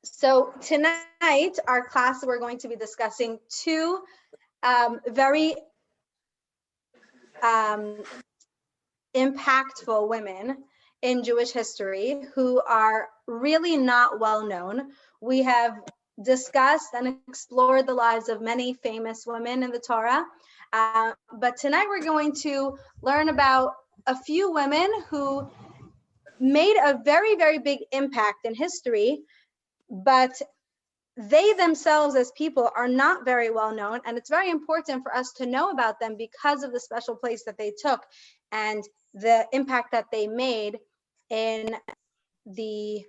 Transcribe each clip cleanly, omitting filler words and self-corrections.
So tonight, our class, we're going to be discussing two very impactful women in Jewish history who are really not well known. We have discussed and explored the lives of many famous women in the Torah, but tonight we're going to learn about a few women who made a very, very big impact in history, but they themselves as people are not very well known, and it's very important for us to know about them because of the special place that they took and the impact that they made in the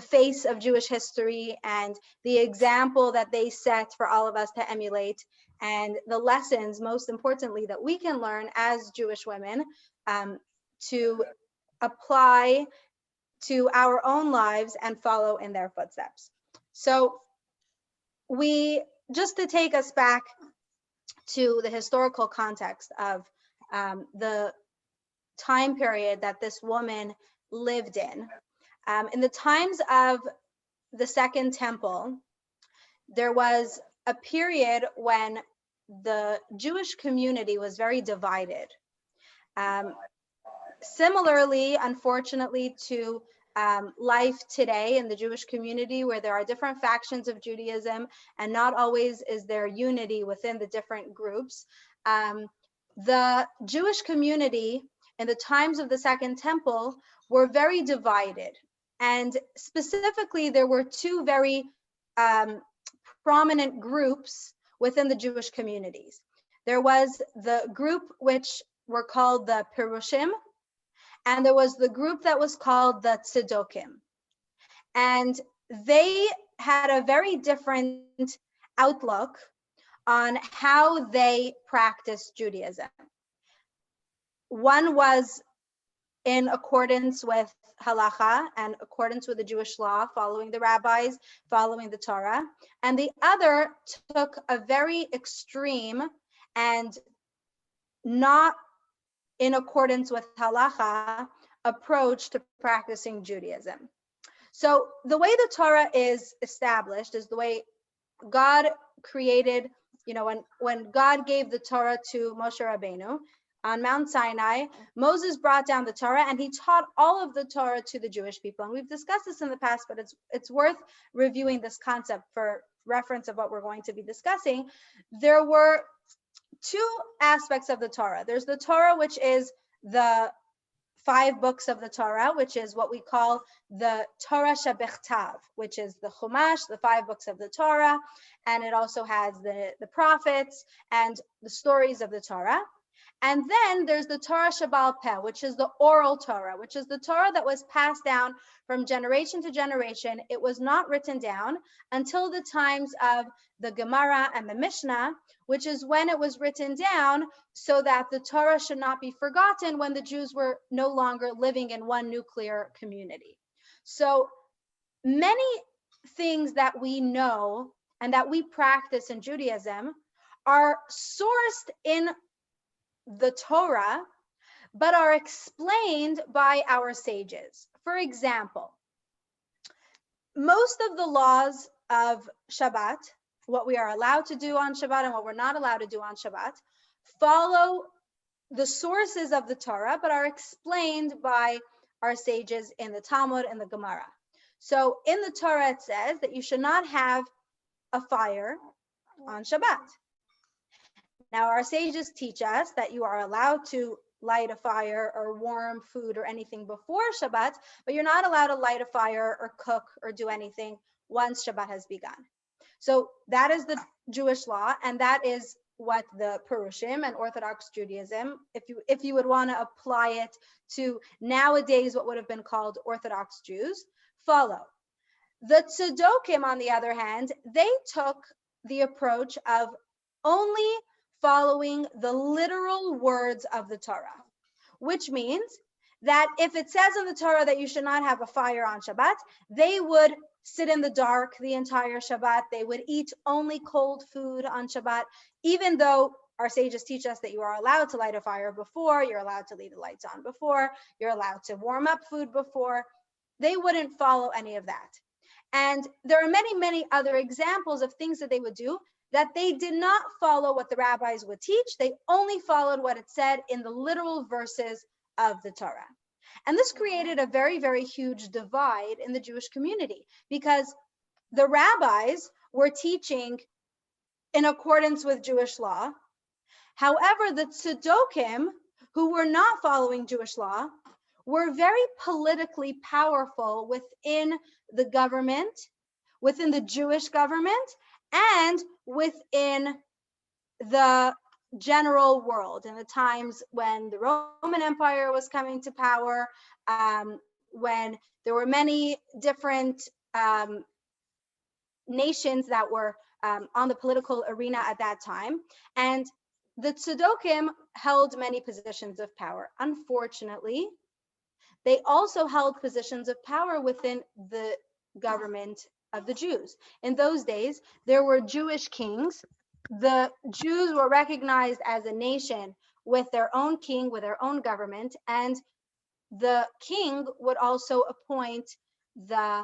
face of Jewish history and the example that they set for all of us to emulate, and the lessons, most importantly, that we can learn as Jewish women to apply to our own lives and follow in their footsteps. So just to take us back to the historical context of the time period that this woman lived in the times of the Second Temple, there was a period when the Jewish community was very divided. Similarly, unfortunately, to life today in the Jewish community, where there are different factions of Judaism and not always is there unity within the different groups. The Jewish community in the times of the Second Temple were very divided. And specifically, there were two very prominent groups within the Jewish communities. There was the group which were called the Perushim, and there was the group that was called the Tzedokim. And they had a very different outlook on how they practiced Judaism. One was in accordance with halacha and accordance with the Jewish law, following the rabbis, following the Torah. And the other took a very extreme and not in accordance with halacha approach to practicing Judaism. So the way the Torah is established is the way God created, when God gave the Torah to Moshe Rabbeinu on Mount Sinai, Moses brought down the Torah and he taught all of the Torah to the Jewish people. And we've discussed this in the past, but it's worth reviewing this concept for reference of what we're going to be discussing. There were two aspects of the Torah. There's the Torah, which is the 5 books of the Torah, which is what we call the Torah Shebechtav, which is the Chumash, the 5 books of the Torah, and it also has the prophets and the stories of the Torah. And then there's the Torah Shebal Peh, which is the oral Torah, which is the Torah that was passed down from generation to generation. It was not written down until the times of the Gemara and the Mishnah, which is when it was written down so that the Torah should not be forgotten when the Jews were no longer living in one nuclear community. So many things that we know and that we practice in Judaism are sourced in the Torah, but are explained by our sages. For example, most of the laws of Shabbat, what we are allowed to do on Shabbat and what we're not allowed to do on Shabbat, follow the sources of the Torah, but are explained by our sages in the Talmud and the Gemara. So in the Torah, it says that you should not have a fire on Shabbat. Now, our sages teach us that you are allowed to light a fire or warm food or anything before Shabbat, but you're not allowed to light a fire or cook or do anything once Shabbat has begun. So that is the Jewish law, and that is what the Perushim and Orthodox Judaism, if you would want to apply it to nowadays what would have been called Orthodox Jews, follow. The Tzedokim, on the other hand, they took the approach of only following the literal words of the Torah, which means that if it says in the Torah that you should not have a fire on Shabbat, they would sit in the dark the entire Shabbat. They would eat only cold food on Shabbat, even though our sages teach us that you are allowed to light a fire before, you're allowed to leave the lights on before, you're allowed to warm up food before. They wouldn't follow any of that. And there are many, many other examples of things that they would do that they did not follow what the rabbis would teach. They only followed what it said in the literal verses of the Torah. And this created a very, very huge divide in the Jewish community because the rabbis were teaching in accordance with Jewish law. However, the tzeddokim, who were not following Jewish law, were very politically powerful within the government, within the Jewish government, and within the general world in the times when the Roman Empire was coming to power, when there were many different nations that were on the political arena at that time. And the tzeddokim held many positions of power. Unfortunately, they also held positions of power within the government of the Jews. In those days, there were Jewish kings. The Jews were recognized as a nation with their own king, with their own government, and the king would also appoint the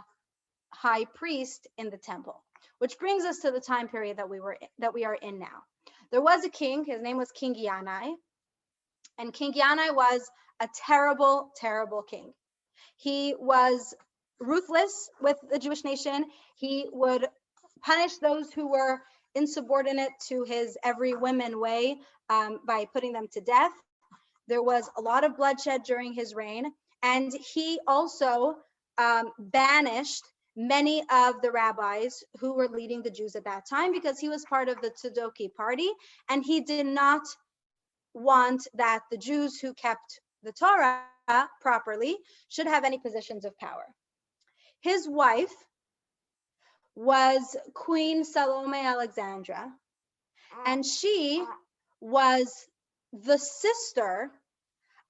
high priest in the temple, which brings us to the time period that we are in now. There was a king, his name was King Yanai, and King Yanai was a terrible, terrible king. He was ruthless with the Jewish nation. He would punish those who were insubordinate to his every whim and way by putting them to death. There was a lot of bloodshed during his reign, and he also banished many of the rabbis who were leading the Jews at that time because he was part of the Tzeddoki party, and he did not want that the Jews who kept the Torah properly should have any positions of power. His wife was Queen Salome Alexandra, and she was the sister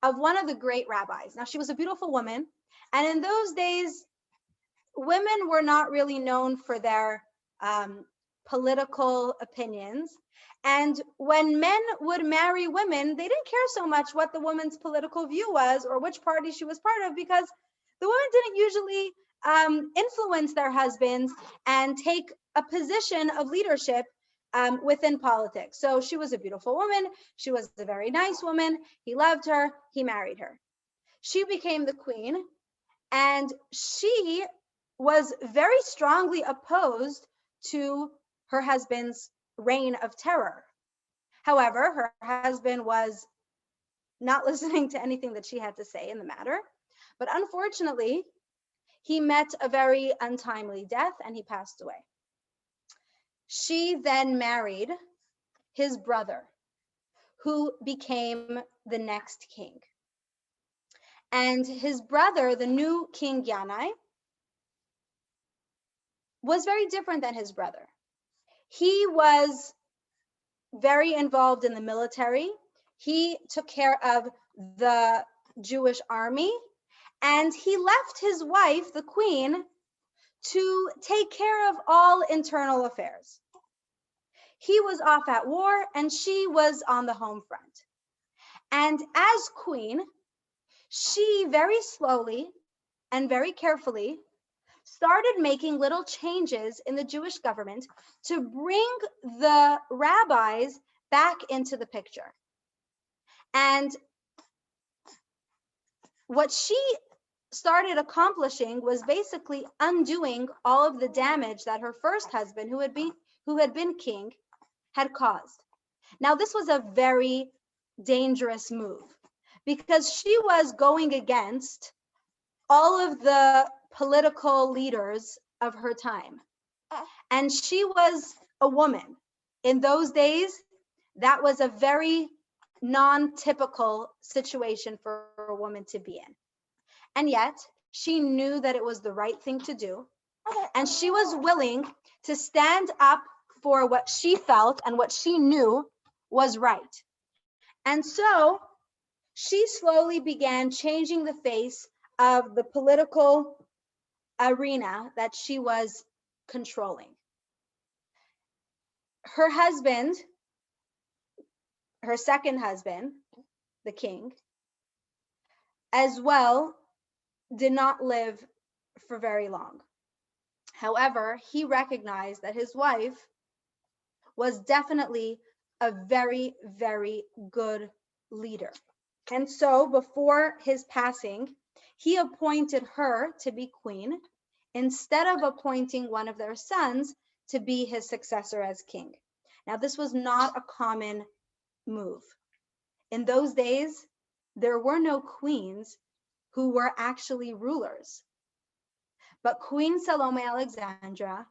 of one of the great rabbis. Now, she was a beautiful woman, and in those days, women were not really known for their political opinions. And when men would marry women, they didn't care so much what the woman's political view was or which party she was part of, because the women didn't usually influence their husbands and take a position of leadership within politics. So she was a beautiful woman. She was a very nice woman. He loved her. He married her. She became the queen, and she was very strongly opposed to her husband's reign of terror. However, her husband was not listening to anything that she had to say in the matter. But unfortunately, he met a very untimely death and he passed away. She then married his brother, who became the next king. And his brother, the new King Yanai, was very different than his brother. He was very involved in the military. He took care of the Jewish army, and he left his wife, the queen, to take care of all internal affairs. He was off at war and she was on the home front. And as queen, she very slowly and very carefully started making little changes in the Jewish government to bring the rabbis back into the picture. And what she started accomplishing was basically undoing all of the damage that her first husband, who had been king, had caused. Now, this was a very dangerous move because she was going against all of the political leaders of her time. And she was a woman. In those days, that was a very non-typical situation for a woman to be in. And yet, she knew that it was the right thing to do. And she was willing to stand up for what she felt and what she knew was right. And so she slowly began changing the face of the political arena that she was controlling. Her husband, her second husband, the king, as well, did not live for very long. However, he recognized that his wife was definitely a very, very good leader. And so before his passing, he appointed her to be queen instead of appointing one of their sons to be his successor as king. Now, this was not a common move. In those days, there were no queens who were actually rulers. But Queen Salome Alexandra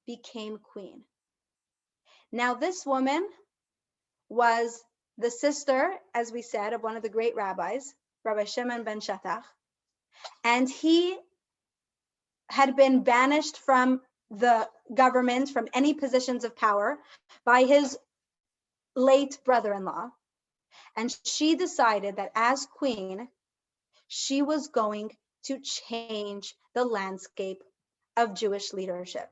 became queen. Now, this woman was the sister, as we said, of one of the great rabbis, Rabbi Shimon ben Shattach, and he had been banished from the government, from any positions of power, by his late brother-in-law. And she decided that as queen, she was going to change the landscape of Jewish leadership.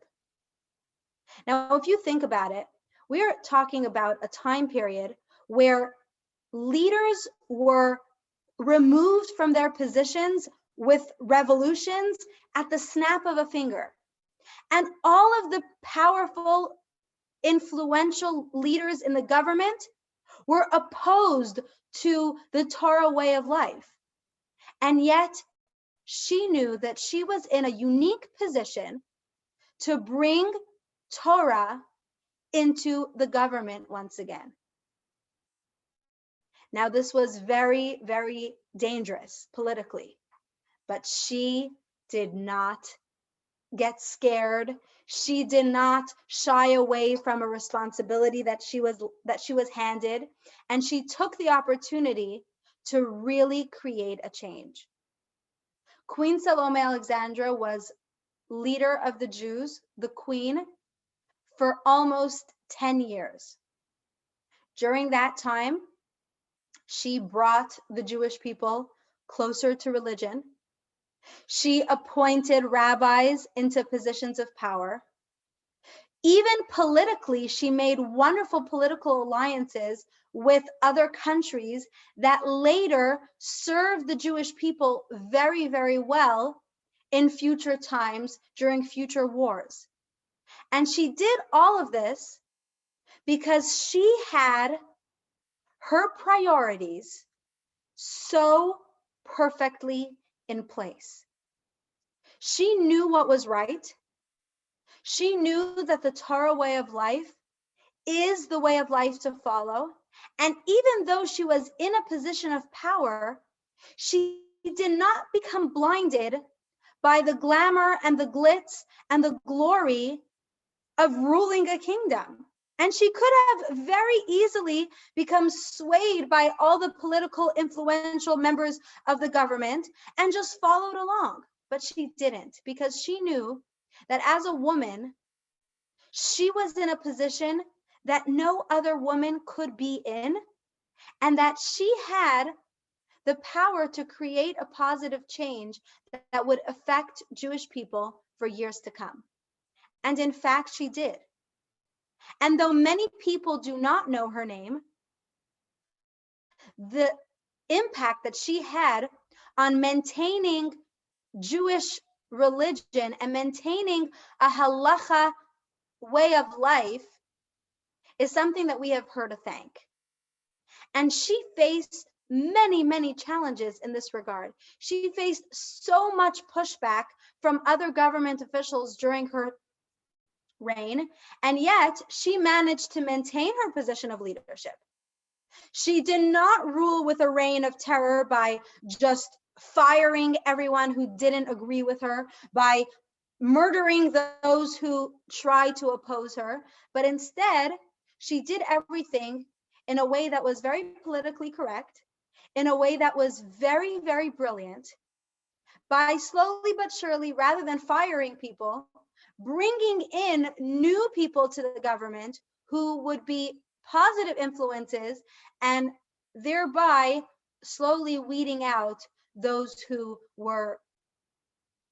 Now, if you think about it, we're talking about a time period where leaders were removed from their positions with revolutions at the snap of a finger. And all of the powerful, influential leaders in the government were opposed to the Torah way of life. And yet, she knew that she was in a unique position to bring Torah into the government once again. Now, this was very, very dangerous politically, but she did not get scared. She did not shy away from a responsibility that she was handed, and she took the opportunity to really create a change. Queen Salome Alexandra was leader of the Jews, the queen, for almost 10 years. During that time, she brought the Jewish people closer to religion. She appointed rabbis into positions of power. Even politically, she made wonderful political alliances with other countries that later served the Jewish people very, very well in future times during future wars. And she did all of this because she had her priorities so perfectly in place. She knew what was right. She knew that the Torah way of life is the way of life to follow. And even though she was in a position of power, she did not become blinded by the glamour and the glitz and the glory of ruling a kingdom. And she could have very easily become swayed by all the political influential members of the government and just followed along. But she didn't, because she knew that as a woman, she was in a position that no other woman could be in, and that she had the power to create a positive change that would affect Jewish people for years to come. And in fact, she did. And though many people do not know her name, the impact that she had on maintaining Jewish religion and maintaining a halacha way of life is something that we have her to thank. And she faced many, many challenges in this regard. She faced so much pushback from other government officials during her reign, and yet she managed to maintain her position of leadership. She did not rule with a reign of terror by just firing everyone who didn't agree with her, by murdering those who tried to oppose her, but instead, she did everything in a way that was very politically correct, in a way that was very, very brilliant, by slowly but surely, rather than firing people, bringing in new people to the government who would be positive influences, and thereby slowly weeding out those who were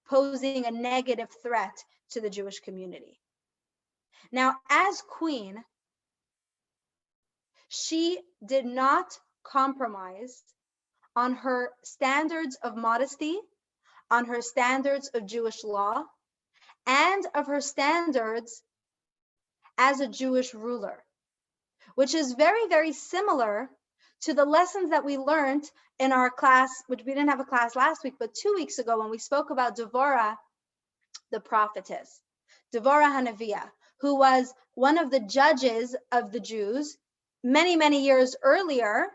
posing a negative threat to the Jewish community. Now, as queen, she did not compromise on her standards of modesty, on her standards of Jewish law, and of her standards as a Jewish ruler, which is very, very similar to the lessons that we learned in our class, which we didn't have a class last week, but 2 weeks ago when we spoke about Devorah, the prophetess, Devorah Hanaviah, who was one of the judges of the Jews many, many years earlier,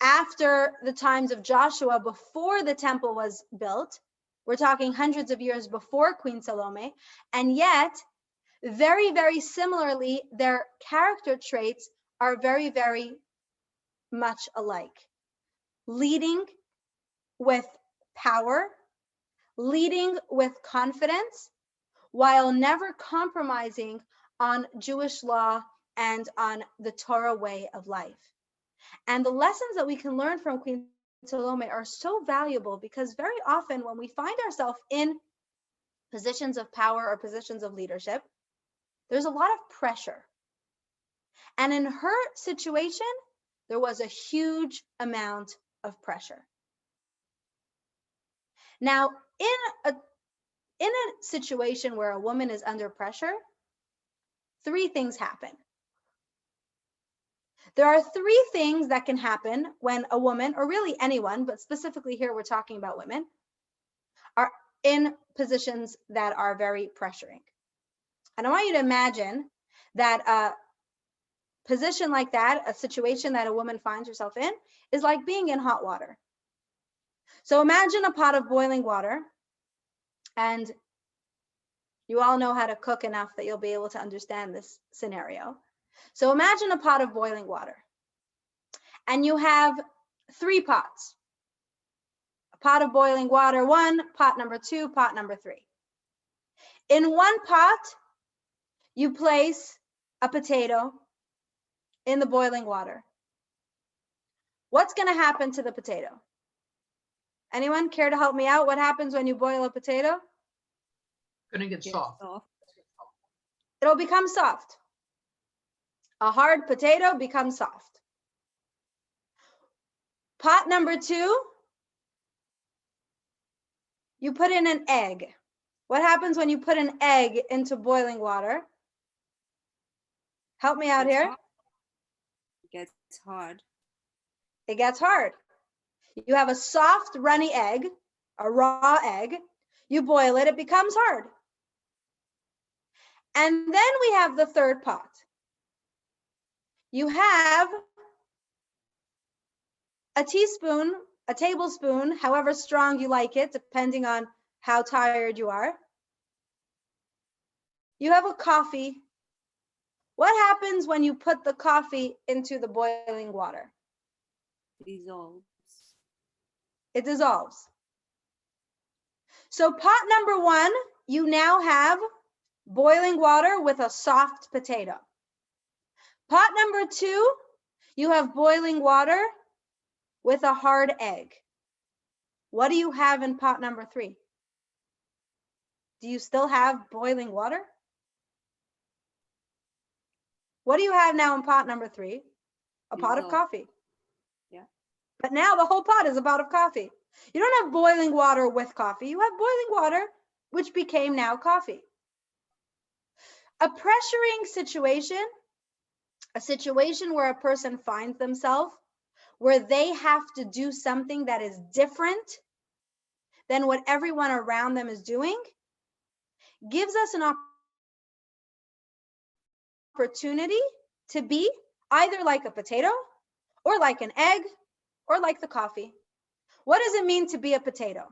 after the times of Joshua, before the temple was built. We're talking hundreds of years before Queen Salome, and yet very, very similarly, their character traits are very, very much alike. Leading with power, leading with confidence, while never compromising on Jewish law and on the Torah way of life. And the lessons that we can learn from Queen Salome are so valuable because very often when we find ourselves in positions of power or positions of leadership, there's a lot of pressure. And in her situation, there was a huge amount of pressure. Now, in a situation where a woman is under pressure, 3 things happen. There are 3 things that can happen when a woman, or really anyone, but specifically here we're talking about women, are in positions that are very pressuring. And I want you to imagine that a position like that, a situation that a woman finds herself in, is like being in hot water. So imagine a pot of boiling water, and you all know how to cook enough that you'll be able to understand this scenario. So imagine a pot of boiling water, and you have 3 pots. A pot of boiling water 1, pot number 2, pot number 3. In one pot, you place a potato in the boiling water. What's going to happen to the potato? Anyone care to help me out? What happens when you boil a potato? Gonna get soft. It'll become soft. A hard potato becomes soft. Pot number 2, you put in an egg. What happens when you put an egg into boiling water? Help me out here. It gets hard. It gets hard. You have a soft, runny egg, a raw egg. You boil it, it becomes hard. And then we have the 3rd pot. You have a teaspoon, a tablespoon, however strong you like it, depending on how tired you are. You have a coffee. What happens when you put the coffee into the boiling water? Dissolves. It dissolves. So pot number 1, you now have boiling water with a soft potato. Pot number 2, you have boiling water with a hard egg. What do you have in pot number 3? Do you still have boiling water? What do you have now in pot number 3? A pot of coffee. Yeah. But now the whole pot is a pot of coffee. You don't have boiling water with coffee. You have boiling water, which became now coffee. A pressuring situation, a situation where a person finds themselves, where they have to do something that is different than what everyone around them is doing, gives us an opportunity to be either like a potato or like an egg or like the coffee. What does it mean to be a potato?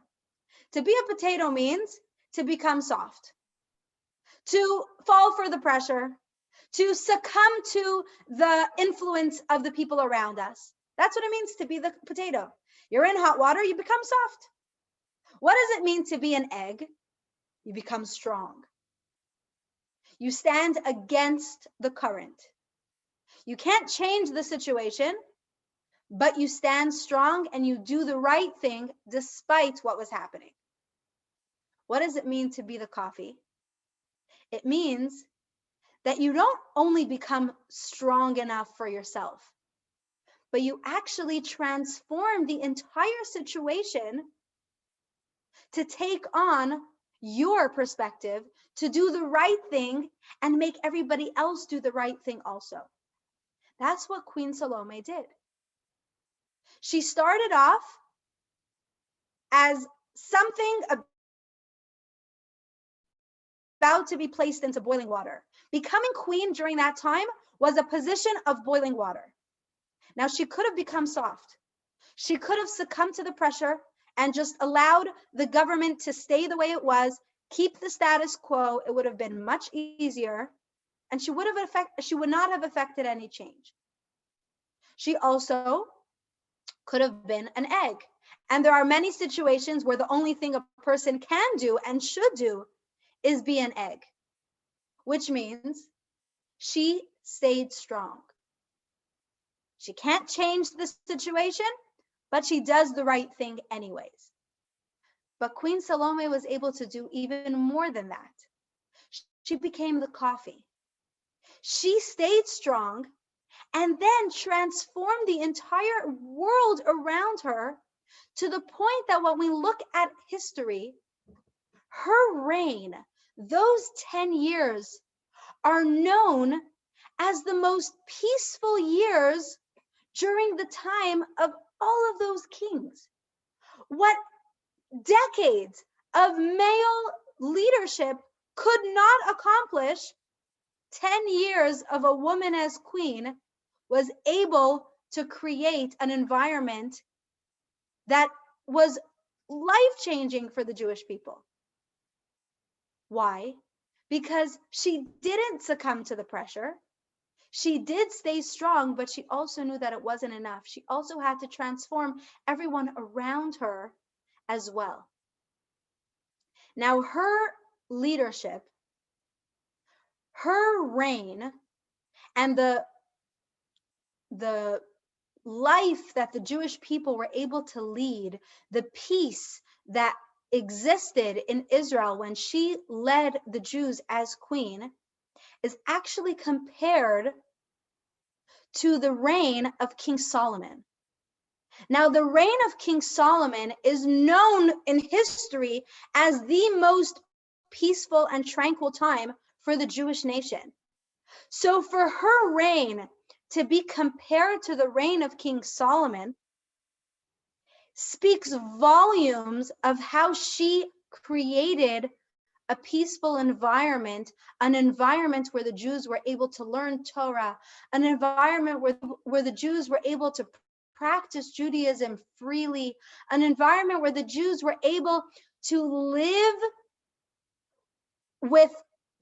To be a potato means to become soft, to fall for the pressure, to succumb to the influence of the people around us. That's what it means to be the potato. You're in hot water, you become soft. What does it mean to be an egg? You become strong. You stand against the current. You can't change the situation, but you stand strong and you do the right thing despite what was happening. What does it mean to be the coffee? It means that you don't only become strong enough for yourself, but you actually transform the entire situation to take on your perspective to do the right thing and make everybody else do the right thing also. That's what Queen Salome did. She started off as something about to be placed into boiling water. Becoming queen during that time was a position of boiling water. Now, she could have become soft. She could have succumbed to the pressure and just allowed the government to stay the way it was, keep the status quo. It would have been much easier, and she would not have affected any change. She also could have been an egg. And there are many situations where the only thing a person can do and should do is be an egg, which means she stayed strong. She can't change the situation, but she does the right thing anyways. But Queen Salome was able to do even more than that. She became the coffee. She stayed strong and then transformed the entire world around her to the point that when we look at history, her reign, those 10 years, are known as the most peaceful years during the time of all of those kings. What decades of male leadership could not accomplish, 10 years of a woman as queen was able to create an environment that was life-changing for the Jewish people. Why? Because she didn't succumb to the pressure. She did stay strong, but she also knew that it wasn't enough. She also had to transform everyone around her as well. Now, her leadership, her reign, and the life that the Jewish people were able to lead, the peace that existed in Israel when she led the Jews as queen, is actually compared to the reign of King Solomon. Now, the reign of King Solomon is known in history as the most peaceful and tranquil time for the Jewish nation. So for her reign to be compared to the reign of King Solomon speaks volumes of how she created a peaceful environment, an environment where the Jews were able to learn Torah, an environment where the Jews were able to practice Judaism freely, an environment where the Jews were able to live with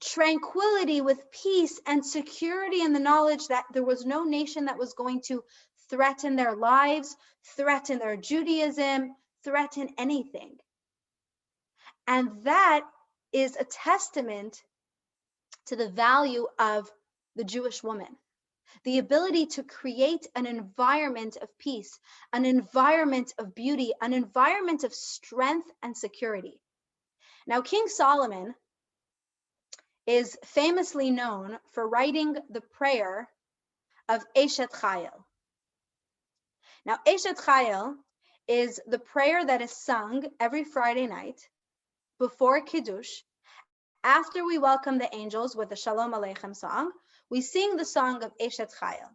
tranquility, with peace and security in the knowledge that there was no nation that was going to threaten their lives, threaten their Judaism, threaten anything. And that is a testament to the value of the Jewish woman. The ability to create an environment of peace, an environment of beauty, an environment of strength and security. Now, King Solomon is famously known for writing the prayer of Eshet Chayil. Now, Eshet Chayil is the prayer that is sung every Friday night before Kiddush. After we welcome the angels with the Shalom Aleichem song, we sing the song of Eshet Chayil.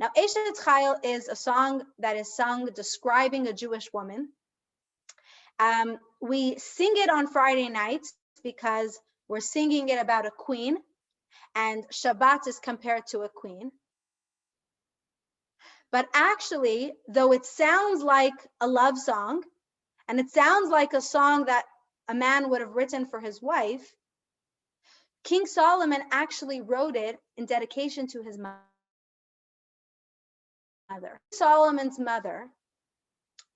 Now, Eshet Chayil is a song that is sung describing a Jewish woman. We sing it on Friday nights because we're singing it about a queen, and Shabbat is compared to a queen. But actually, though it sounds like a love song, and it sounds like a song that a man would have written for his wife, King Solomon actually wrote it in dedication to his mother. Solomon's mother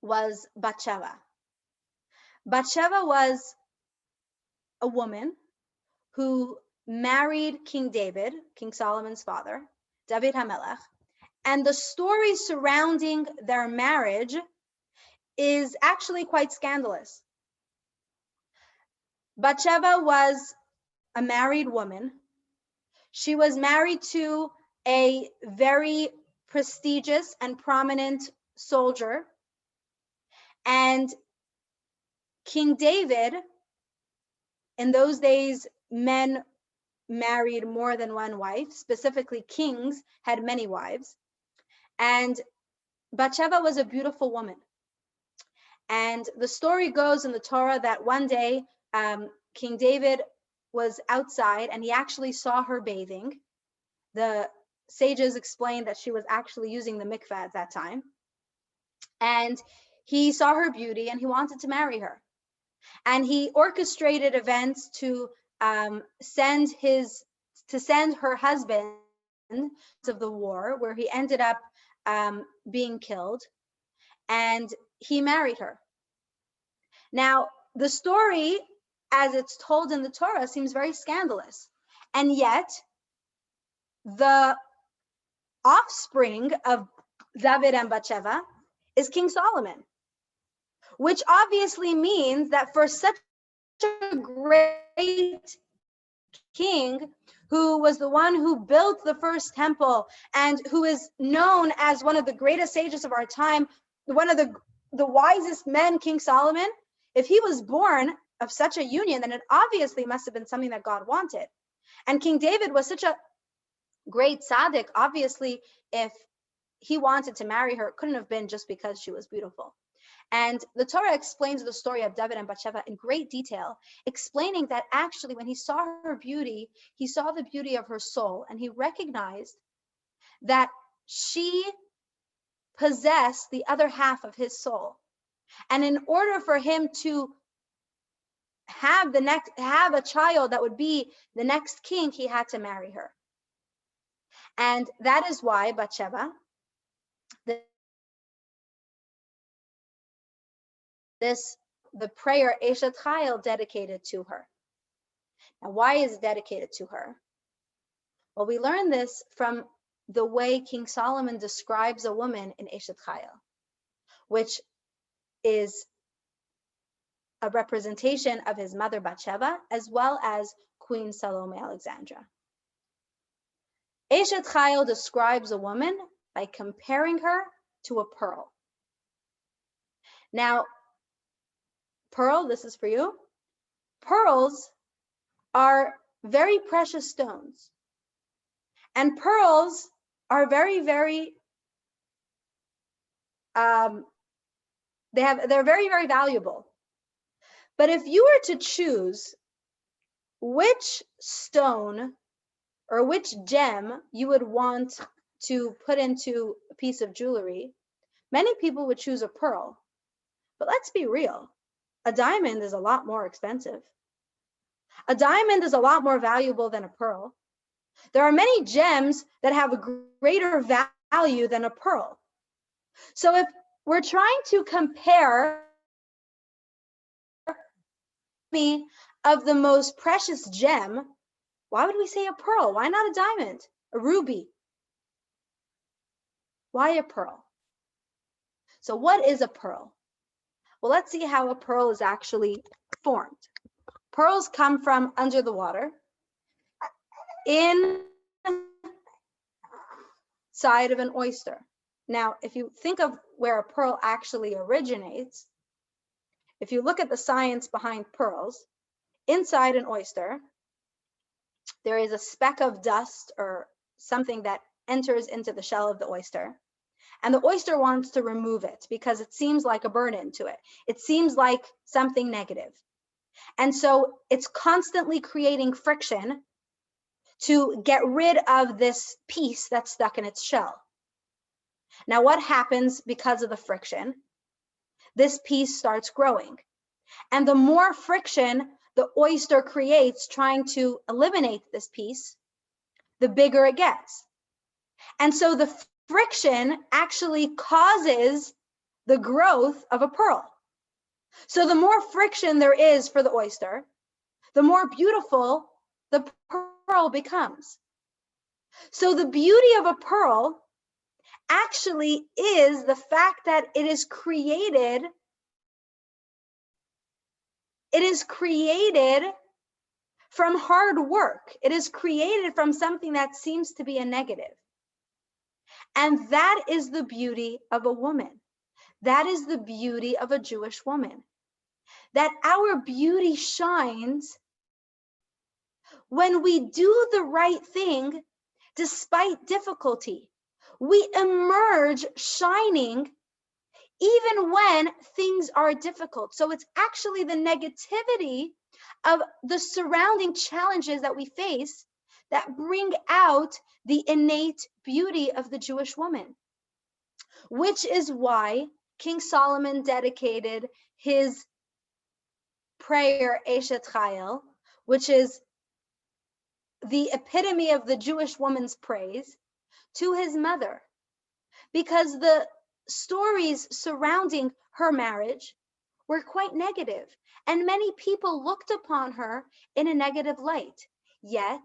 was Batsheva. Batsheva was a woman who married King David, King Solomon's father, David HaMelech, and the story surrounding their marriage is actually quite scandalous. Batsheva was a married woman. She was married to a very prestigious and prominent soldier, and King David In those days, men married more than one wife. Specifically, kings had many wives. And Batsheva was a beautiful woman. And the story goes in the Torah that one day King David was outside and he actually saw her bathing. The sages explained that she was actually using the mikveh at that time. And he saw her beauty and he wanted to marry her. And he orchestrated events to send her husband to the war, where he ended up being killed, and he married her. Now, the story, as it's told in the Torah, seems very scandalous, and yet the offspring of David and Batsheva is King Solomon, which obviously means that for such a great king, who was the one who built the first temple and who is known as one of the greatest sages of our time, one of the wisest men, King Solomon, if he was born of such a union, then it obviously must have been something that God wanted. And King David was such a great tzaddik. Obviously, if he wanted to marry her, it couldn't have been just because she was beautiful. And the Torah explains the story of David and Batsheva in great detail, explaining that actually when he saw her beauty, he saw the beauty of her soul, and he recognized that she possessed the other half of his soul. And in order for him to have a child that would be the next king, he had to marry her. And that is why Batsheva, the prayer Eshet Chayil dedicated to her. Now, why is it dedicated to her? Well, we learn this from the way King Solomon describes a woman in Eshet Chayil, which is a representation of his mother Batsheva, as well as Queen Salome Alexandra. Eshet Chayil describes a woman by comparing her to a pearl. Now, pearl, this is for you. Pearls are very precious stones. And pearls are very, very, they're very, very valuable. But if you were to choose which stone or which gem you would want to put into a piece of jewelry, many people would choose a pearl. But let's be real. A diamond is a lot more expensive. A diamond is a lot more valuable than a pearl. There are many gems that have a greater value than a pearl. So if we're trying to compare of the most precious gem, why would we say a pearl? Why not a diamond, a ruby? Why a pearl? So what is a pearl? Well, let's see how a pearl is actually formed. Pearls come from under the water, inside of an oyster. Now, if you think of where a pearl actually originates, if you look at the science behind pearls, inside an oyster, there is a speck of dust or something that enters into the shell of the oyster. And the oyster wants to remove it because it seems like a burden to it. It seems like something negative. And so it's constantly creating friction to get rid of this piece that's stuck in its shell. Now, what happens because of the friction? This piece starts growing. And the more friction the oyster creates trying to eliminate this piece, the bigger it gets. And so the friction actually causes the growth of a pearl. So the more friction there is for the oyster, the more beautiful the pearl becomes. So the beauty of a pearl actually is the fact that it is created from hard work. It is created from something that seems to be a negative. And that is the beauty of a woman. That is the beauty of a Jewish woman. That our beauty shines when we do the right thing, despite difficulty, we emerge shining even when things are difficult. So it's actually the negativity of the surrounding challenges that we face that bring out the innate beauty of the Jewish woman, which is why King Solomon dedicated his prayer, Eshet Chayil, which is the epitome of the Jewish woman's praise, to his mother, because the stories surrounding her marriage were quite negative, and many people looked upon her in a negative light. Yet,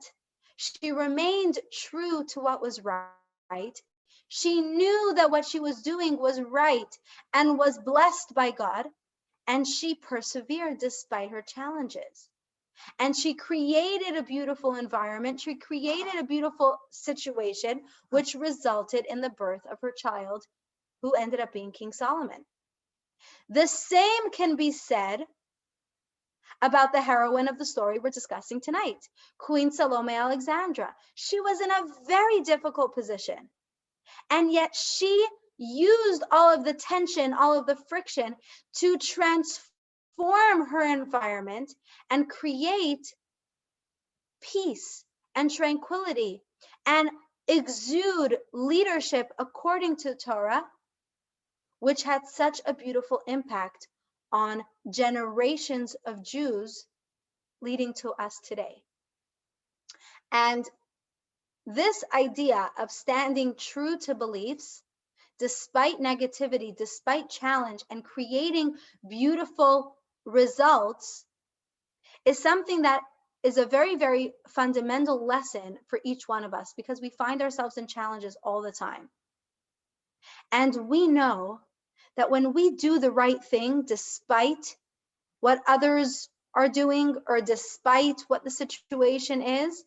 she remained true to what was right. She knew that what she was doing was right and was blessed by God, and she persevered despite her challenges. And she created a beautiful environment. She created a beautiful situation, which resulted in the birth of her child, who ended up being King Solomon. The same can be said about the heroine of the story we're discussing tonight, Queen Salome Alexandra. She was in a very difficult position, and yet she used all of the tension, all of the friction to transform her environment and create peace and tranquility and exude leadership according to Torah, which had such a beautiful impact on generations of Jews leading to us today. And this idea of standing true to beliefs, despite negativity, despite challenge, and creating beautiful results is something that is a very, very fundamental lesson for each one of us, because we find ourselves in challenges all the time. And we know that when we do the right thing, despite what others are doing or despite what the situation is,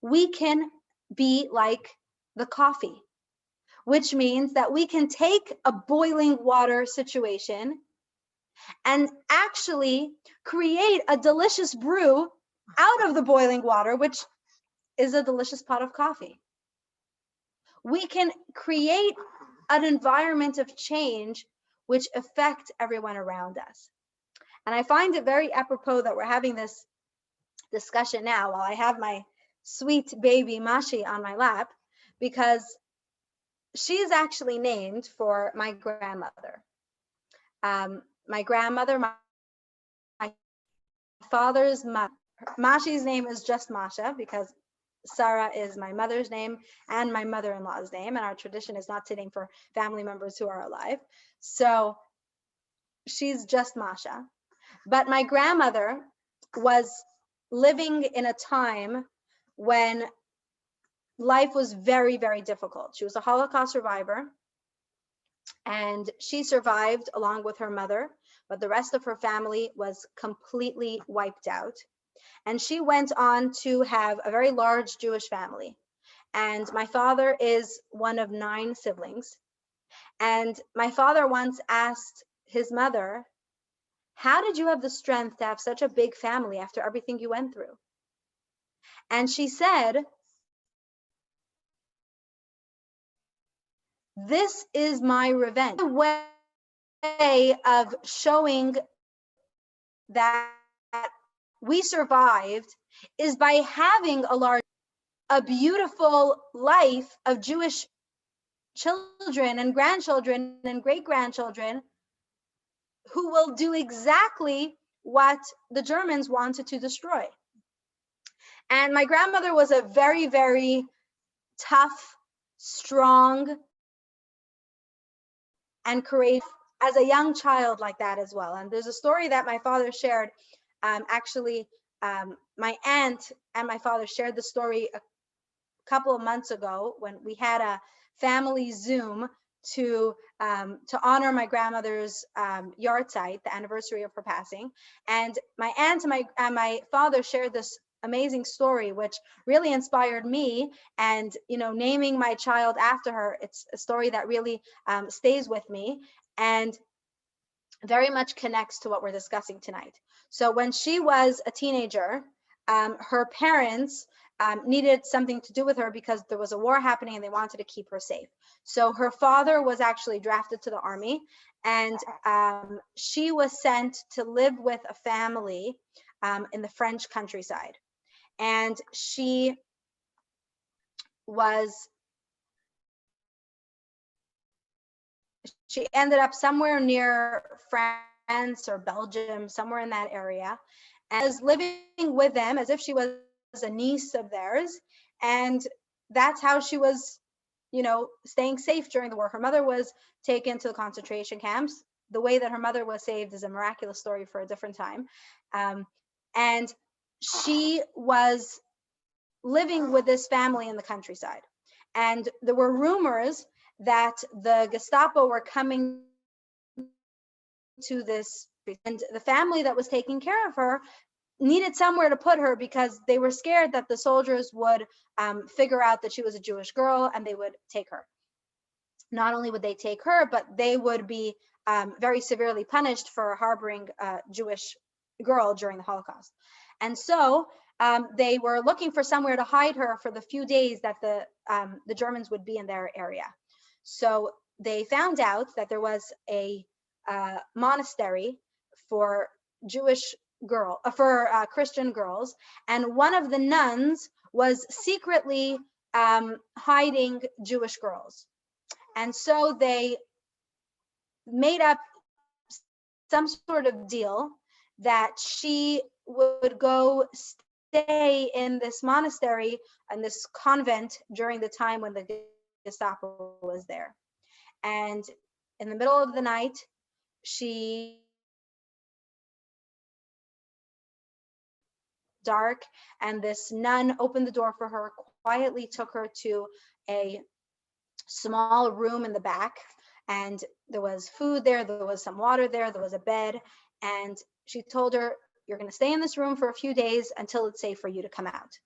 we can be like the coffee, which means that we can take a boiling water situation and actually create a delicious brew out of the boiling water, which is a delicious pot of coffee. We can create an environment of change which affect everyone around us. And I find it very apropos that we're having this discussion now while I have my sweet baby Mashi on my lap, because she's actually named for my grandmother. My grandmother, my father's mother. Mashi's name is just Masha because Sarah is my mother's name and my mother-in-law's name, and our tradition is not to name for family members who are alive. So she's just Masha. But my grandmother was living in a time when life was very, very difficult. She was a Holocaust survivor, and she survived along with her mother, but the rest of her family was completely wiped out. And she went on to have a very large Jewish family. And my father is one of 9 siblings. And my father once asked his mother, "How did you have the strength to have such a big family after everything you went through?" And she said, "This is my revenge." The way of showing that we survived is by having a beautiful life of Jewish children and grandchildren and great-grandchildren who will do exactly what the Germans wanted to destroy. And my grandmother was a very, very tough, strong, and courageous as a young child like that as well. And there's a story that my father shared. My aunt and my father shared the story a couple of months ago when we had a family Zoom to honor my grandmother's yahrzeit, the anniversary of her passing. And my aunt and my father shared this amazing story, which really inspired me. And naming my child after her, it's a story that really stays with me and very much connects to what we're discussing tonight. So when she was a teenager, her parents needed something to do with her because there was a war happening and they wanted to keep her safe. So her father was actually drafted to the army, and she was sent to live with a family in the French countryside. And she ended up somewhere near France or Belgium, somewhere in that area, and was living with them as if she was a niece of theirs. And that's how she was, staying safe during the war. Her mother was taken to the concentration camps. The way that her mother was saved is a miraculous story for a different time. And she was living with this family in the countryside. And there were rumors that the Gestapo were coming to this, and the family that was taking care of her needed somewhere to put her because they were scared that the soldiers would figure out that she was a Jewish girl and they would take her. Not only would they take her, but they would be very severely punished for harboring a Jewish girl during the Holocaust. And so they were looking for somewhere to hide her for the few days that the Germans would be in their area. So they found out that there was a monastery for Christian girls, and one of the nuns was secretly hiding Jewish girls. And so they made up some sort of deal that she would go stay in this monastery and this convent during the time when the Gestapo was there. And in the middle of the night, dark, and this nun opened the door for her, quietly took her to a small room in the back, and there was food there, there was some water there was a bed, and she told her, "You're going to stay in this room for a few days until it's safe for you to come out."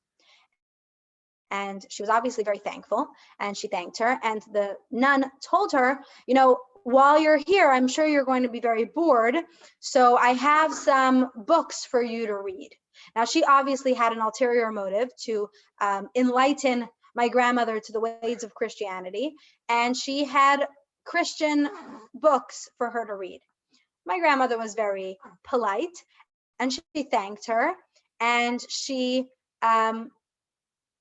And she was obviously very thankful, and she thanked her, and the nun told her, "While you're here, I'm sure you're going to be very bored, so I have some books for you to read." Now, she obviously had an ulterior motive to enlighten my grandmother to the ways of Christianity, and she had Christian books for her to read. My grandmother was very polite, and she thanked her, and she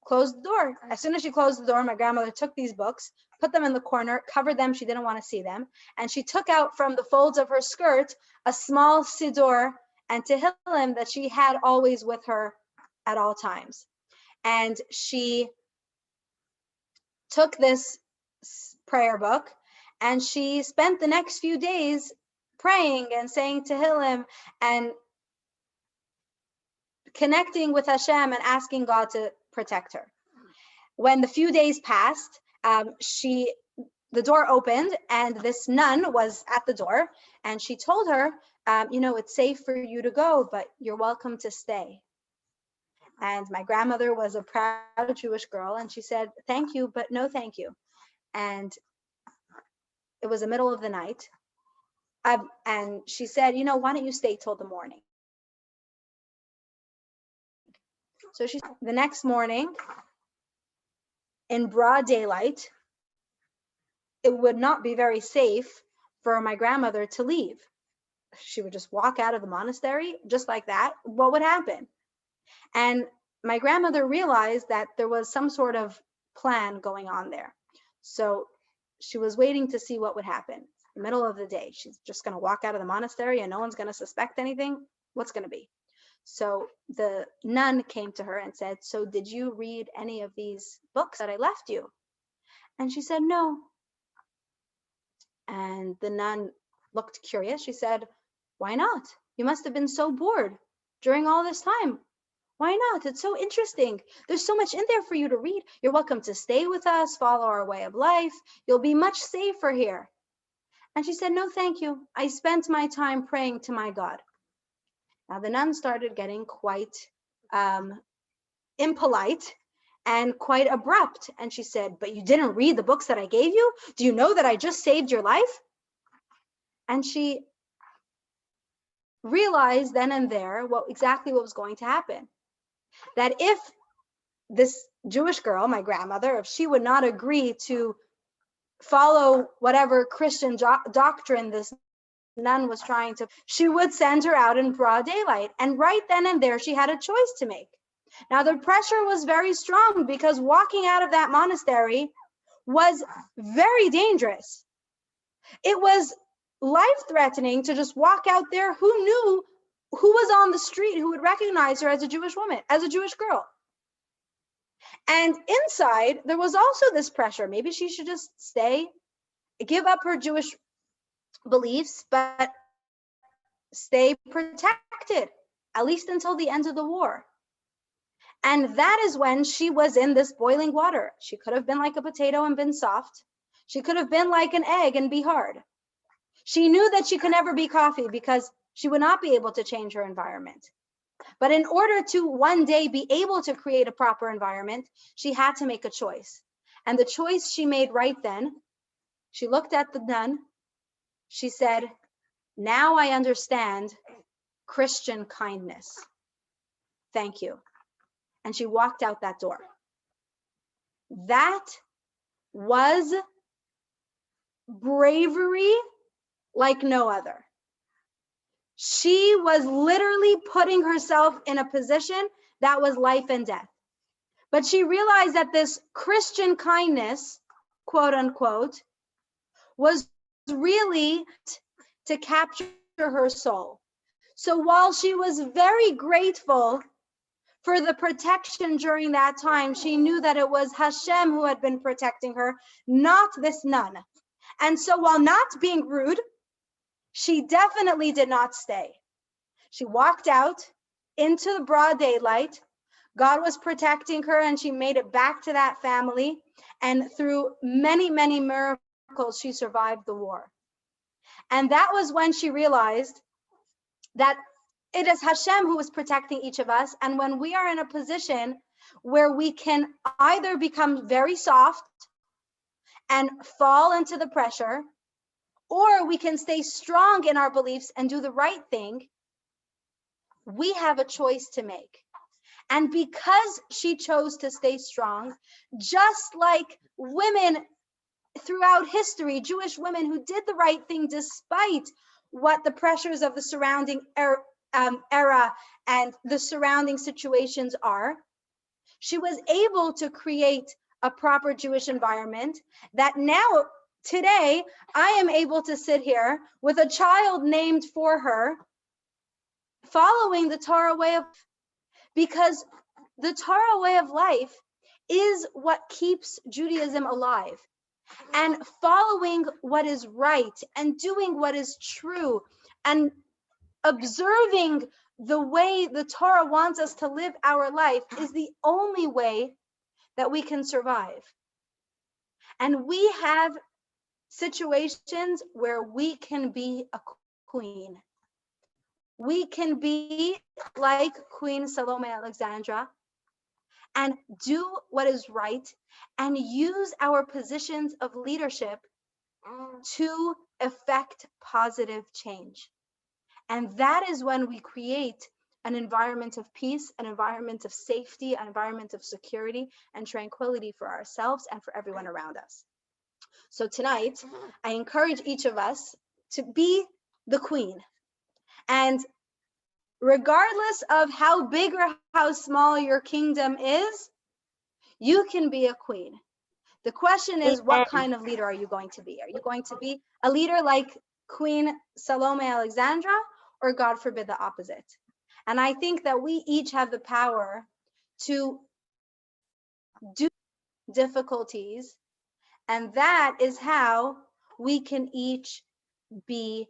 closed the door. As soon as she closed the door, my grandmother took these books, put them in the corner, covered them. She didn't want to see them. And she took out from the folds of her skirt a small siddur and tehillim that she had always with her at all times. And she took this prayer book and she spent the next few days praying and saying tehillim and connecting with Hashem and asking God to protect her. When the few days passed, the door opened and this nun was at the door, and she told her, "It's safe for you to go, but you're welcome to stay." And my grandmother was a proud Jewish girl, and she said, "Thank you, but no thank you." And it was the middle of the night. And she said, "Why don't you stay till the morning?" So the next morning, in broad daylight, it would not be very safe for my grandmother to leave. She would just walk out of the monastery just like that. What would happen? And my grandmother realized that there was some sort of plan going on there. So she was waiting to see what would happen. In the middle of the day, she's just going to walk out of the monastery and no one's going to suspect anything. What's going to be? So the nun came to her and said, "So did you read any of these books that I left you?" And she said, "No." And the nun looked curious. She said, "Why not? You must have been so bored during all this time. Why not? It's so interesting. There's so much in there for you to read. You're welcome to stay with us, follow our way of life. You'll be much safer here." And she said, "No, thank you. I spent my time praying to my God." Now the nun started getting quite impolite and quite abrupt. And she said, "But you didn't read the books that I gave you? Do you know that I just saved your life?" And she realized then and there exactly what was going to happen. that if this Jewish girl, my grandmother, if she would not agree to follow whatever Christian doctrine this nun was trying to, she would send her out in broad daylight. And right then and there, she had a choice to make. Now, the pressure was very strong because walking out of that monastery was very dangerous. It was life-threatening to just walk out there. Who knew who was on the street who would recognize her as a Jewish woman, as a Jewish girl? And inside, there was also this pressure. Maybe she should just stay, give up her Jewish beliefs, but stay protected, at least until the end of the war. And that is when she was in this boiling water. She could have been like a potato and been soft. She could have been like an egg and be hard. She knew that she could never be coffee because she would not be able to change her environment. But in order to one day be able to create a proper environment, she had to make a choice. And the choice she made right then, she looked at the nun. She said, "Now I understand Christian kindness. Thank you." And she walked out that door. That was bravery like no other. She was literally putting herself in a position that was life and death. But she realized that this Christian kindness, quote unquote, was really to capture her soul. So while she was very grateful for the protection during that time, she knew that it was Hashem who had been protecting her, not this nun. And so while not being rude, she definitely did not stay. She walked out into the broad daylight. God was protecting her and she made it back to that family. And through many, many miracles, she survived the war. And that was when she realized that it is Hashem who is protecting each of us. And when we are in a position where we can either become very soft and fall into the pressure, or we can stay strong in our beliefs and do the right thing, we have a choice to make. And because she chose to stay strong, just like women throughout history, Jewish women who did the right thing despite what the pressures of the surrounding era and the surrounding situations are, she was able to create a proper Jewish environment that now, today, I am able to sit here with a child named for her, following the Torah way of, because the Torah way of life is what keeps Judaism alive. And following what is right and doing what is true and observing the way the Torah wants us to live our life is the only way that we can survive. And we have situations where we can be a queen. We can be like Queen Salome, Alexandra, and do what is right and use our positions of leadership to effect positive change. And that is when we create an environment of peace, an environment of safety, an environment of security and tranquility for ourselves and for everyone around us. So tonight, I encourage each of us to be the queen. And regardless of how big or how small your kingdom is, you can be a queen. The question is, what kind of leader are you going to be? Are you going to be a leader like Queen Salome Alexandra, or God forbid the opposite? And I think that we each have the power to do difficulties, and that is how we can each be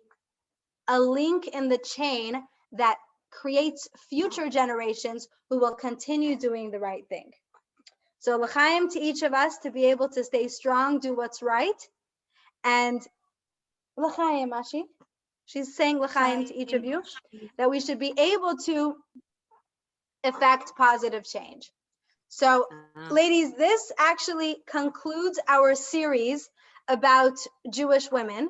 a link in the chain that creates future generations who will continue doing the right thing. So l'chaim to each of us to be able to stay strong, do what's right, and l'chaim, Ashi. She's saying l'chaim to each of you, that we should be able to effect positive change. So ladies, this actually concludes our series about Jewish women.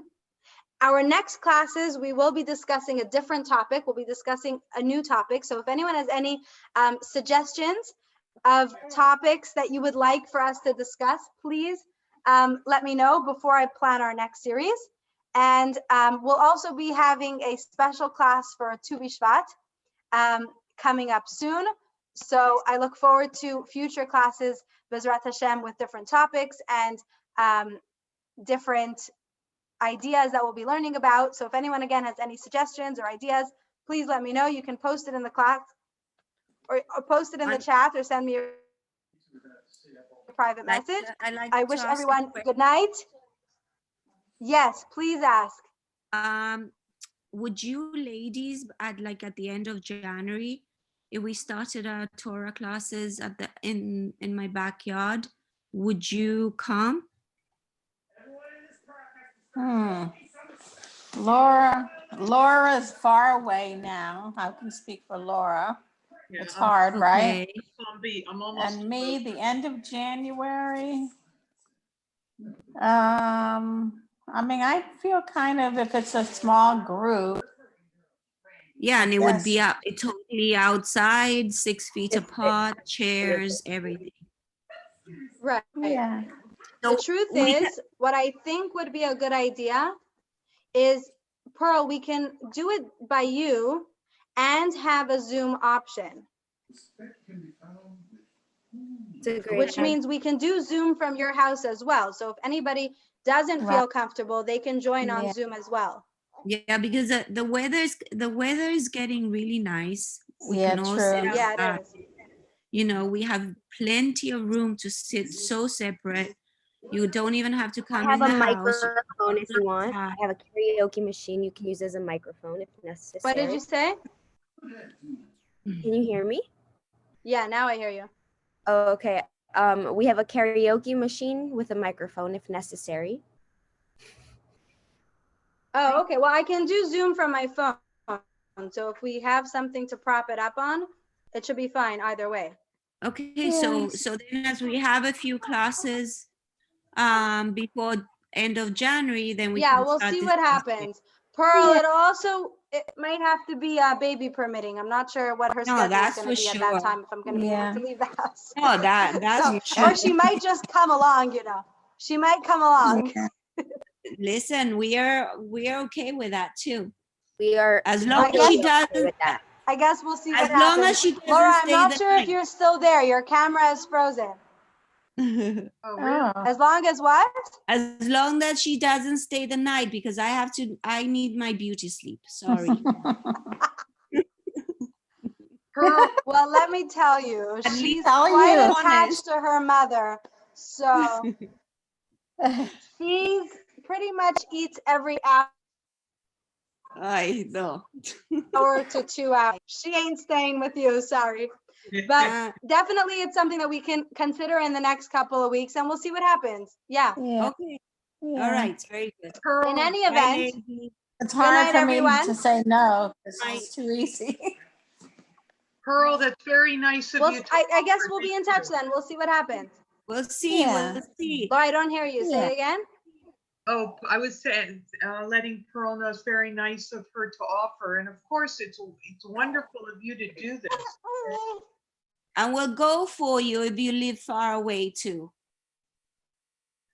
Our next classes, we will be discussing a different topic. We'll be discussing a new topic. So if anyone has any suggestions of topics that you would like for us to discuss, please let me know before I plan our next series. And we'll also be having a special class for Tu B'Shvat coming up soon. So I look forward to future classes, B'ezrat Hashem, with different topics and different ideas that we'll be learning about. So if anyone again has any suggestions or ideas, please let me know. You can post it in the class or post it in the chat or send me a private message. I wish everyone good night. Yes, please ask. Would you ladies at the end of January, if we started our Torah classes at the in my backyard, would you come? Laura's far away now. I can speak for Laura. Yeah, It's hard, right? I'm almost. And me, the end of January. I mean, I feel kind of, if it's a small group. Yeah, and it would be up totally outside, 6 feet apart, chairs, everything. Right. Yeah. The truth is, what I think would be a good idea is, Pearl, we can do it by you and have a Zoom option. Which means we can do Zoom from your house as well. So if anybody doesn't feel comfortable, they can join on Zoom as well. Yeah, because the weather is getting really nice. We Yeah, can all true. sit Yeah, outside. it is. You know, we have plenty of room to sit so separate. You don't even have to come I have in a the house. microphone if you want. I have a karaoke machine you can use as a microphone if necessary. What did you say? Can you hear me? Yeah, now I hear you. Oh, okay. We have a karaoke machine with a microphone if necessary. Oh, okay. Well, I can do Zoom from my phone. So if we have something to prop it up on, it should be fine either way. Okay, so then as we have a few classes before end of January, then we Yeah, can we'll start see what discussing. happens. Pearl, it might have to be baby permitting. I'm not sure what her No, schedule is that's going to for be at sure. that time, if I'm going to be able to leave the house. Oh, that's So, for sure. or she might just come along, you know. She might come along. Listen, we are okay with that too. We are As long as as she okay doesn't, with that. I guess we'll see what as happens. long as she doesn't Laura, I'm stay not the sure if night. you're still there. Your camera is frozen. Oh, really? As long as what? As long as she doesn't stay the night, because I need my beauty sleep. Sorry. Pearl, well, let me tell you, At she's least quite you're attached honest. to her mother. So she pretty much eats every I know. hour to 2 hours. She ain't staying with you, sorry. But definitely it's something that we can consider in the next couple of weeks and we'll see what happens. Yeah. Okay. All right. Very good. Pearl, In any Bye, event, ladies. It's hard night, for me everyone. to say no. It's too easy. Pearl, that's very nice of you. I guess we'll be in touch then. We'll see what happens. We'll see. Yeah. We'll see. Laura, I don't hear you. Say it again. Oh, I was saying, letting Pearl know it's very nice of her to offer. And of course, it's wonderful of you to do this. And we'll go for you if you live far away too.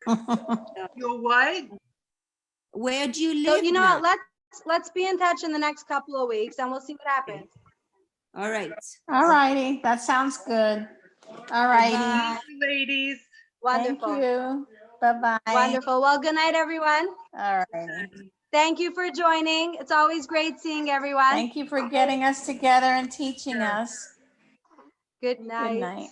You'll what? Where do you So live you know now? what? Let's be in touch in the next couple of weeks and we'll see what happens. All right. All righty. That sounds good. All righty. Bye. Ladies. Wonderful. Thank you. Bye-bye. Wonderful. Well, good night, everyone. All righty. Thank you for joining. It's always great seeing everyone. Thank you for getting us together and teaching us. Good night. Good night.